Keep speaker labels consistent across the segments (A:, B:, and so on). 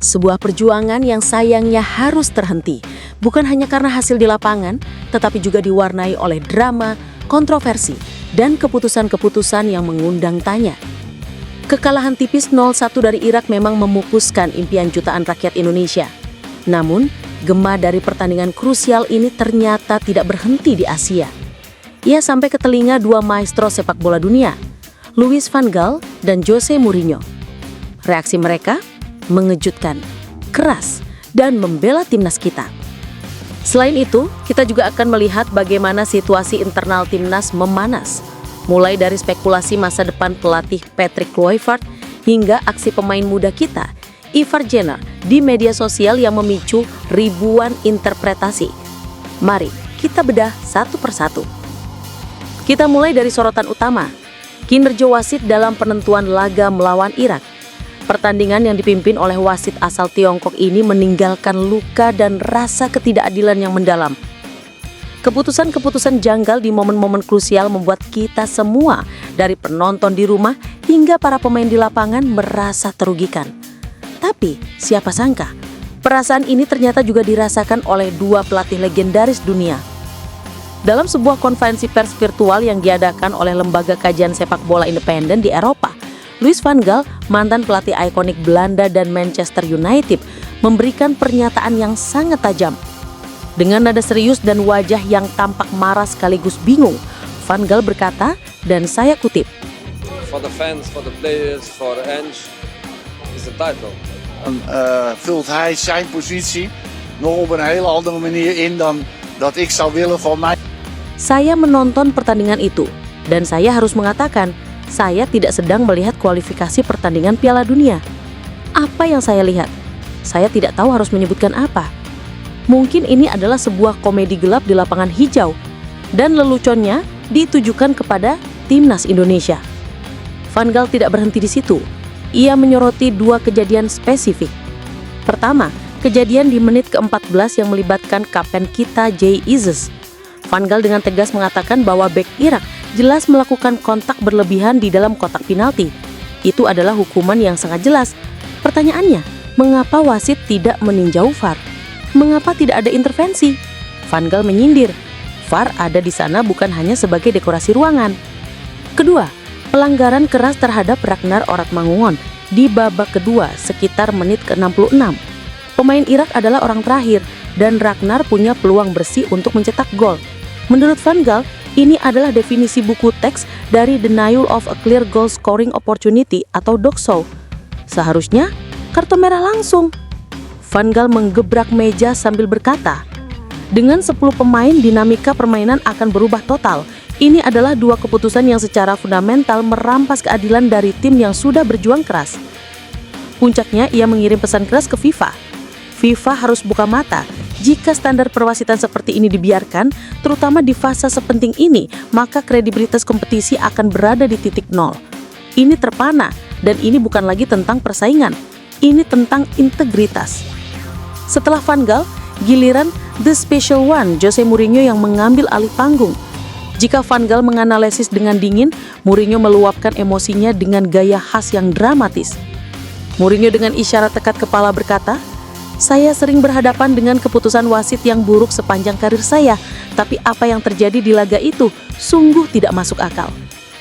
A: Sebuah perjuangan yang sayangnya harus terhenti, bukan hanya karena hasil di lapangan, tetapi juga diwarnai oleh drama, kontroversi, dan keputusan-keputusan yang mengundang tanya. Kekalahan tipis 0-1 dari Irak memang memupuskan impian jutaan rakyat Indonesia. Namun, gema dari pertandingan krusial ini ternyata tidak berhenti di Asia. Ia sampai ke telinga dua maestro sepak bola dunia, Louis van Gaal dan Jose Mourinho. Reaksi mereka mengejutkan, keras, dan membela timnas kita. Selain itu, kita juga akan melihat bagaimana situasi internal timnas memanas, mulai dari spekulasi masa depan pelatih Patrick Kluivert hingga aksi pemain muda kita, Ivar Jenner, di media sosial yang memicu ribuan interpretasi. Mari kita bedah satu persatu. Kita mulai dari sorotan utama, kinerja wasit dalam penentuan laga melawan Irak. Pertandingan yang dipimpin oleh wasit asal Tiongkok ini meninggalkan luka dan rasa ketidakadilan yang mendalam. Keputusan-keputusan janggal di momen-momen krusial membuat kita semua, dari penonton di rumah hingga para pemain di lapangan, merasa terugikan. Tapi, siapa sangka, perasaan ini ternyata juga dirasakan oleh dua pelatih legendaris dunia. Dalam sebuah konferensi pers virtual yang diadakan oleh lembaga kajian sepak bola independen di Eropa, Louis van Gaal, mantan pelatih ikonik Belanda dan Manchester United, memberikan pernyataan yang sangat tajam. Dengan nada serius dan wajah yang tampak marah sekaligus bingung, Van Gaal berkata, dan saya kutip,
B: For the fans, for the players, for Ange, is the title.
C: Vult hij zijn positie nog op een hele andere manier in dan dat ik zou willen van mij.
A: Saya menonton pertandingan itu, dan saya harus mengatakan, saya tidak sedang melihat kualifikasi pertandingan Piala Dunia. Apa yang saya lihat? Saya tidak tahu harus menyebutkan apa. Mungkin ini adalah sebuah komedi gelap di lapangan hijau, dan leluconnya ditujukan kepada timnas Indonesia. Van Gaal tidak berhenti di situ. Ia menyoroti dua kejadian spesifik. Pertama, kejadian di menit ke-14 yang melibatkan kapten kita Jay Izzes. Van Gaal dengan tegas mengatakan bahwa bek Irak jelas melakukan kontak berlebihan di dalam kotak penalti. Itu adalah hukuman yang sangat jelas. Pertanyaannya, mengapa wasit tidak meninjau VAR? Mengapa tidak ada intervensi? Van Gaal menyindir, VAR ada di sana bukan hanya sebagai dekorasi ruangan. Kedua, pelanggaran keras terhadap Ragnar Oratmangunon di babak kedua sekitar menit ke-66. Pemain Irak adalah orang terakhir dan Ragnar punya peluang bersih untuk mencetak gol. Menurut Van Gaal, ini adalah definisi buku teks dari denial of a clear goal scoring opportunity atau DOCSO. Seharusnya kartu merah langsung. Van Gaal menggebrak meja sambil berkata, dengan 10 pemain dinamika permainan akan berubah total. Ini adalah dua keputusan yang secara fundamental merampas keadilan dari tim yang sudah berjuang keras. Puncaknya ia mengirim pesan keras ke FIFA. FIFA harus buka mata. Jika standar perwasitan seperti ini dibiarkan, terutama di fase sepenting ini, maka kredibilitas kompetisi akan berada di titik nol. Ini terpana, dan ini bukan lagi tentang persaingan. Ini tentang integritas. Setelah Van Gaal, giliran The Special One, Jose Mourinho yang mengambil alih panggung. Jika Van Gaal menganalisis dengan dingin, Mourinho meluapkan emosinya dengan gaya khas yang dramatis. Mourinho dengan isyarat tekad kepala berkata, saya sering berhadapan dengan keputusan wasit yang buruk sepanjang karir saya, tapi apa yang terjadi di laga itu sungguh tidak masuk akal.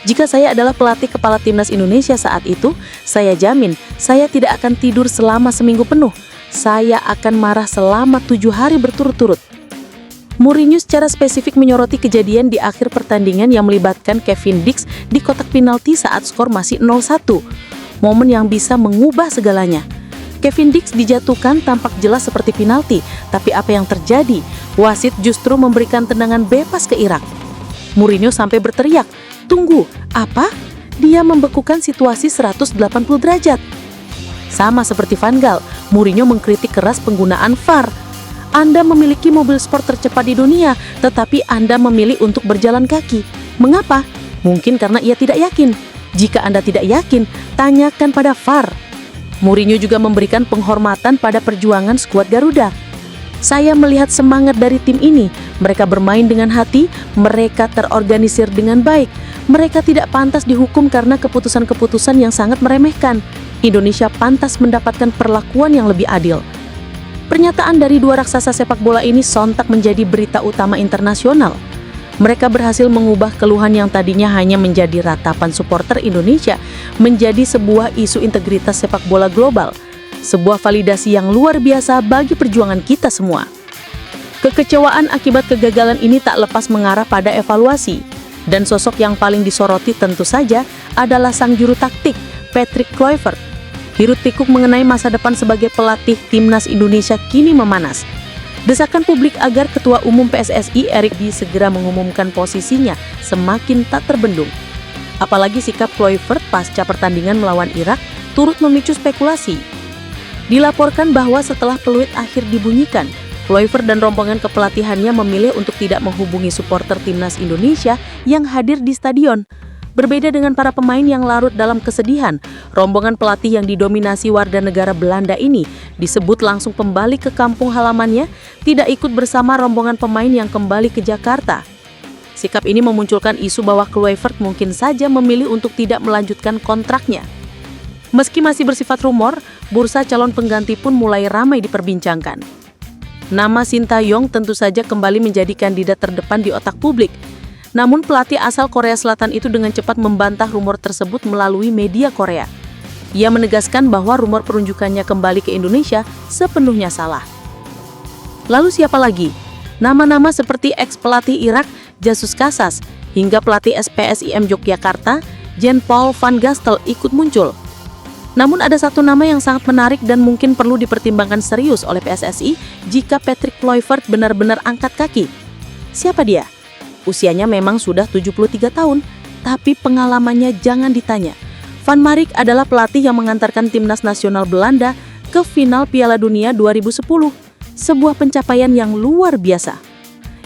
A: Jika saya adalah pelatih kepala timnas Indonesia saat itu, saya jamin saya tidak akan tidur selama seminggu penuh. Saya akan marah selama 7 hari berturut-turut. Mourinho secara spesifik menyoroti kejadian di akhir pertandingan yang melibatkan Kevin Dix di kotak penalti saat skor masih 0-1. Momen yang bisa mengubah segalanya. Kevin Dix dijatuhkan tampak jelas seperti penalti, tapi apa yang terjadi? Wasit justru memberikan tendangan bebas ke Irak. Mourinho sampai berteriak, tunggu, apa? Dia membekukan situasi 180 derajat. Sama seperti Van Gaal, Mourinho mengkritik keras penggunaan VAR. Anda memiliki mobil sport tercepat di dunia, tetapi Anda memilih untuk berjalan kaki. Mengapa? Mungkin karena ia tidak yakin. Jika Anda tidak yakin, tanyakan pada VAR. Mourinho juga memberikan penghormatan pada perjuangan skuad Garuda. Saya melihat semangat dari tim ini. Mereka bermain dengan hati, mereka terorganisir dengan baik. Mereka tidak pantas dihukum karena keputusan-keputusan yang sangat meremehkan. Indonesia pantas mendapatkan perlakuan yang lebih adil. Pernyataan dari dua raksasa sepak bola ini sontak menjadi berita utama internasional. Mereka berhasil mengubah keluhan yang tadinya hanya menjadi ratapan supporter Indonesia menjadi sebuah isu integritas sepak bola global. Sebuah validasi yang luar biasa bagi perjuangan kita semua. Kekecewaan akibat kegagalan ini tak lepas mengarah pada evaluasi. Dan sosok yang paling disoroti tentu saja adalah sang juru taktik, Patrick Kluivert. Hiruk pikuk mengenai masa depan sebagai pelatih timnas Indonesia kini memanas. Desakan publik agar Ketua Umum PSSI Erick Thohir segera mengumumkan posisinya semakin tak terbendung. Apalagi sikap Kluivert pasca pertandingan melawan Irak turut memicu spekulasi. Dilaporkan bahwa setelah peluit akhir dibunyikan, Kluivert dan rombongan kepelatihannya memilih untuk tidak menghubungi supporter timnas Indonesia yang hadir di stadion. Berbeda dengan para pemain yang larut dalam kesedihan, rombongan pelatih yang didominasi warga negara Belanda ini disebut langsung kembali ke kampung halamannya, tidak ikut bersama rombongan pemain yang kembali ke Jakarta. Sikap ini memunculkan isu bahwa Kluivert mungkin saja memilih untuk tidak melanjutkan kontraknya. Meski masih bersifat rumor, bursa calon pengganti pun mulai ramai diperbincangkan. Nama Sintayong tentu saja kembali menjadi kandidat terdepan di otak publik. Namun pelatih asal Korea Selatan itu dengan cepat membantah rumor tersebut melalui media Korea. Ia menegaskan bahwa rumor perunjukannya kembali ke Indonesia sepenuhnya salah. Lalu siapa lagi? Nama-nama seperti ex-pelatih Irak, Jesus Casas, hingga pelatih SPSIM Yogyakarta, Jean Paul van Gastel ikut muncul. Namun ada satu nama yang sangat menarik dan mungkin perlu dipertimbangkan serius oleh PSSI jika Patrick Kluivert benar-benar angkat kaki. Siapa dia? Usianya memang sudah 73 tahun, tapi pengalamannya jangan ditanya. Van Marwijk adalah pelatih yang mengantarkan timnas nasional Belanda ke final Piala Dunia 2010, sebuah pencapaian yang luar biasa.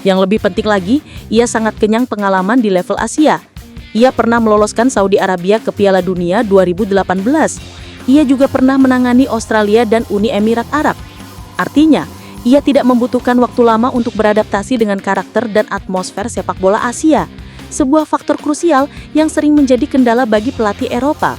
A: Yang lebih penting lagi, ia sangat kenyang pengalaman di level Asia. Ia pernah meloloskan Saudi Arabia ke Piala Dunia 2018. Ia juga pernah menangani Australia dan Uni Emirat Arab. Artinya, ia tidak membutuhkan waktu lama untuk beradaptasi dengan karakter dan atmosfer sepak bola Asia, sebuah faktor krusial yang sering menjadi kendala bagi pelatih Eropa.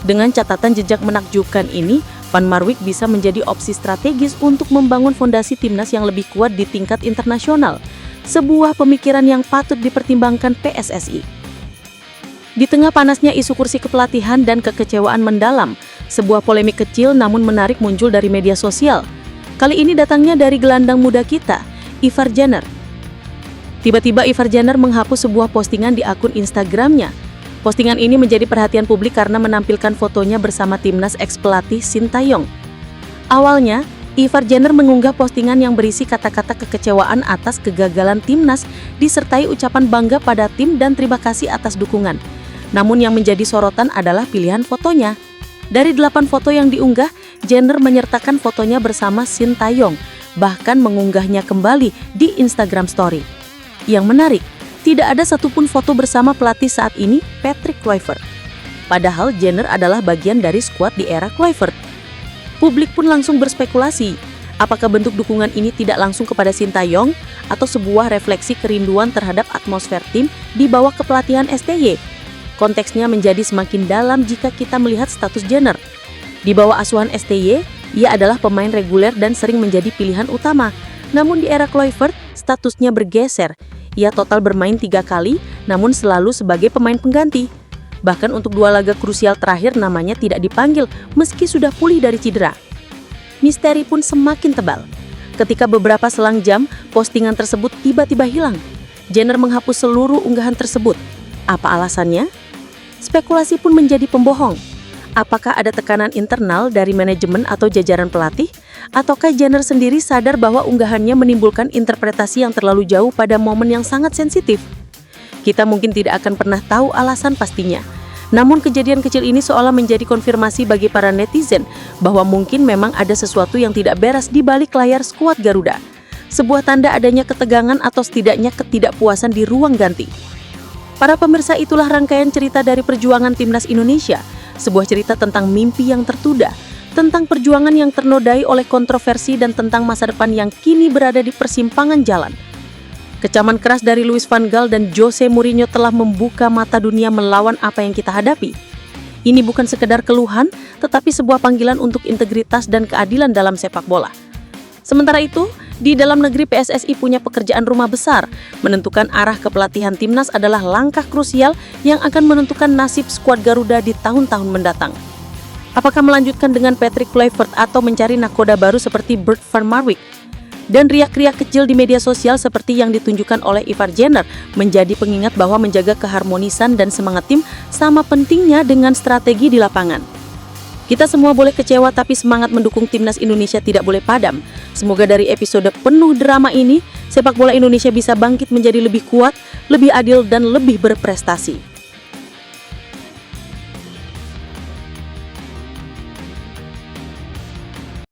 A: Dengan catatan jejak menakjubkan ini, Van Marwijk bisa menjadi opsi strategis untuk membangun fondasi timnas yang lebih kuat di tingkat internasional, sebuah pemikiran yang patut dipertimbangkan PSSI. Di tengah panasnya isu kursi kepelatihan dan kekecewaan mendalam, sebuah polemik kecil namun menarik muncul dari media sosial. Kali ini datangnya dari gelandang muda kita, Ivar Jenner. Tiba-tiba Ivar Jenner menghapus sebuah postingan di akun Instagramnya. Postingan ini menjadi perhatian publik karena menampilkan fotonya bersama timnas ex-pelatih Sintayong. Awalnya, Ivar Jenner mengunggah postingan yang berisi kata-kata kekecewaan atas kegagalan timnas disertai ucapan bangga pada tim dan terima kasih atas dukungan. Namun yang menjadi sorotan adalah pilihan fotonya. Dari 8 foto yang diunggah, Jenner menyertakan fotonya bersama Sintayong, bahkan mengunggahnya kembali di Instagram Story. Yang menarik, tidak ada satupun foto bersama pelatih saat ini, Patrick Kluivert. Padahal Jenner adalah bagian dari skuad di era Kluivert. Publik pun langsung berspekulasi, apakah bentuk dukungan ini tidak langsung kepada Sintayong atau sebuah refleksi kerinduan terhadap atmosfer tim di bawah kepelatihan STY. Konteksnya menjadi semakin dalam jika kita melihat status Jenner. Di bawah asuhan STY, ia adalah pemain reguler dan sering menjadi pilihan utama. Namun di era Kluivert, statusnya bergeser. Ia total bermain 3 kali, namun selalu sebagai pemain pengganti. Bahkan untuk 2 laga krusial terakhir namanya tidak dipanggil meski sudah pulih dari cedera. Misteri pun semakin tebal. Ketika beberapa selang jam, postingan tersebut tiba-tiba hilang. Jenner menghapus seluruh unggahan tersebut. Apa alasannya? Spekulasi pun menjadi pembohong. Apakah ada tekanan internal dari manajemen atau jajaran pelatih? Ataukah Jenner sendiri sadar bahwa unggahannya menimbulkan interpretasi yang terlalu jauh pada momen yang sangat sensitif? Kita mungkin tidak akan pernah tahu alasan pastinya. Namun kejadian kecil ini seolah menjadi konfirmasi bagi para netizen bahwa mungkin memang ada sesuatu yang tidak beres di balik layar skuad Garuda. Sebuah tanda adanya ketegangan atau setidaknya ketidakpuasan di ruang ganti. Para pemirsa, itulah rangkaian cerita dari perjuangan timnas Indonesia. Sebuah cerita tentang mimpi yang tertunda, tentang perjuangan yang ternodai oleh kontroversi dan tentang masa depan yang kini berada di persimpangan jalan. Kecaman keras dari Louis van Gaal dan Jose Mourinho telah membuka mata dunia melawan apa yang kita hadapi. Ini bukan sekedar keluhan, tetapi sebuah panggilan untuk integritas dan keadilan dalam sepak bola. Sementara itu, di dalam negeri PSSI punya pekerjaan rumah besar. Menentukan arah kepelatihan timnas adalah langkah krusial yang akan menentukan nasib skuad Garuda di tahun-tahun mendatang. Apakah melanjutkan dengan Patrick Kluivert atau mencari nakoda baru seperti Bert van Marwijk? Dan riak-riak kecil di media sosial seperti yang ditunjukkan oleh Ivar Jenner menjadi pengingat bahwa menjaga keharmonisan dan semangat tim sama pentingnya dengan strategi di lapangan. Kita semua boleh kecewa, tapi semangat mendukung timnas Indonesia tidak boleh padam. Semoga dari episode penuh drama ini, sepak bola Indonesia bisa bangkit menjadi lebih kuat, lebih adil, dan lebih berprestasi.